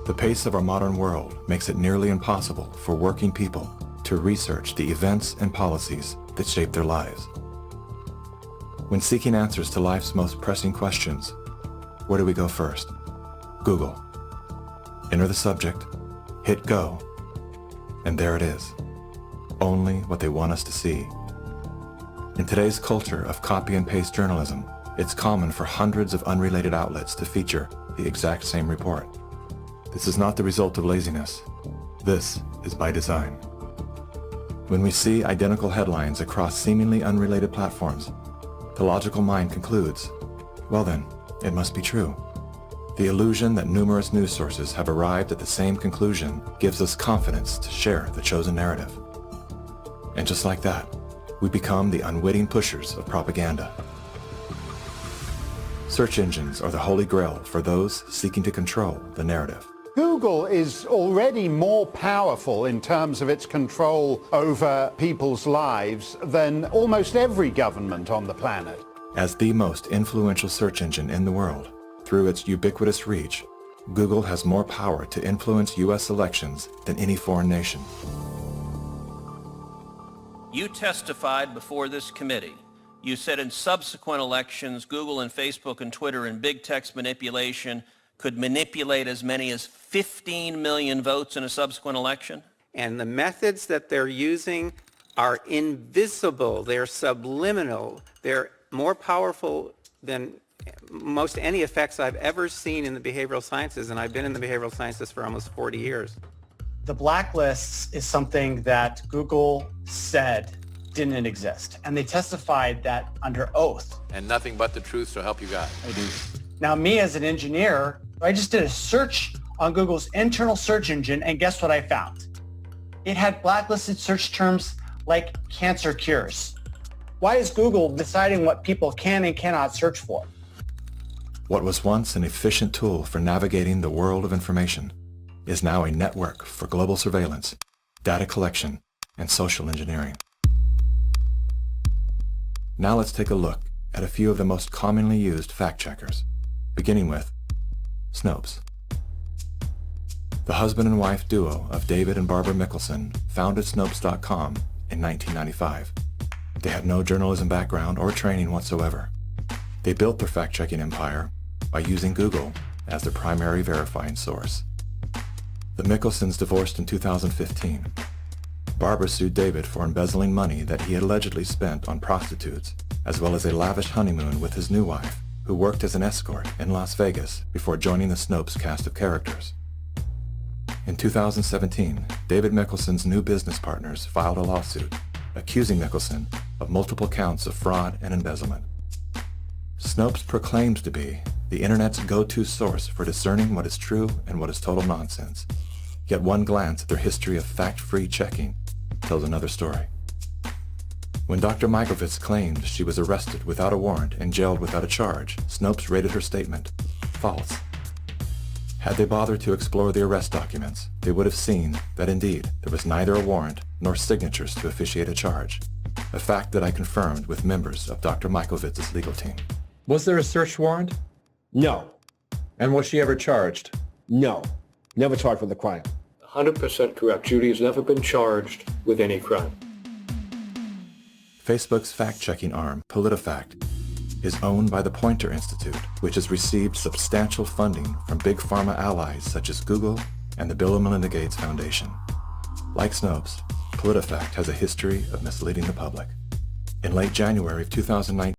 The pace of our modern world makes it nearly impossible for working people to research the events and policies that shape their lives. When seeking answers to life's most pressing questions, where do we go first? Google. Enter the subject, hit go, and there it is. Only what they want us to see. In today's culture of copy and paste journalism, it's common for hundreds of unrelated outlets to feature the exact same report. This is not the result of laziness. This is by design. When we see identical headlines across seemingly unrelated platforms, the logical mind concludes, well then, it must be true. The illusion that numerous news sources have arrived at the same conclusion gives us confidence to share the chosen narrative. And just like that, we become the unwitting pushers of propaganda. Search engines are the holy grail for those seeking to control the narrative. Google is already more powerful in terms of its control over people's lives than almost every government on the planet. As the most influential search engine in the world, through its ubiquitous reach, Google has more power to influence U.S. elections than any foreign nation. You testified before this committee. You said in subsequent elections, Google and Facebook and Twitter and big text manipulation could manipulate as many as 15 million votes in a subsequent election? And the methods that they're using are invisible, they're subliminal, they're more powerful than most any effects I've ever seen in the behavioral sciences, and I've been in the behavioral sciences for almost 40 years. The blacklists is something that Google said didn't exist, and they testified that under oath. And nothing but the truth, so help you God. I do. Now, me as an engineer, I just did a search on Google's internal search engine, and guess what I found? It had blacklisted search terms like cancer cures. Why is Google deciding what people can and cannot search for? What was once an efficient tool for navigating the world of information is now a network for global surveillance, data collection, and social engineering. Now let's take a look at a few of the most commonly used fact checkers, beginning with Snopes. The husband and wife duo of David and Barbara Mickelson founded Snopes.com in 1995. They had no journalism background or training whatsoever. They built their fact-checking empire by using Google as their primary verifying source. The Mickelsons divorced in 2015. Barbara sued David for embezzling money that he had allegedly spent on prostitutes, as well as a lavish honeymoon with his new wife, who worked as an escort in Las Vegas before joining the Snopes cast of characters. In 2017, David Mickelson's new business partners filed a lawsuit accusing Mickelson of multiple counts of fraud and embezzlement. Snopes proclaims to be the internet's go-to source for discerning what is true and what is total nonsense. Yet one glance at their history of fact-free checking tells another story. When Dr. Mikovits claimed she was arrested without a warrant and jailed without a charge, Snopes rated her statement false. Had they bothered to explore the arrest documents, they would have seen that indeed there was neither a warrant nor signatures to officiate a charge, a fact that I confirmed with members of Dr. Mikovits' legal team. Was there a search warrant? No. And was she ever charged? No. Never charged with a crime. 100% correct. Judy has never been charged with any crime. Facebook's fact-checking arm, PolitiFact, is owned by the Poynter Institute, which has received substantial funding from big pharma allies such as Google and the Bill and Melinda Gates Foundation. Like Snopes, PolitiFact has a history of misleading the public. In late January of 2019,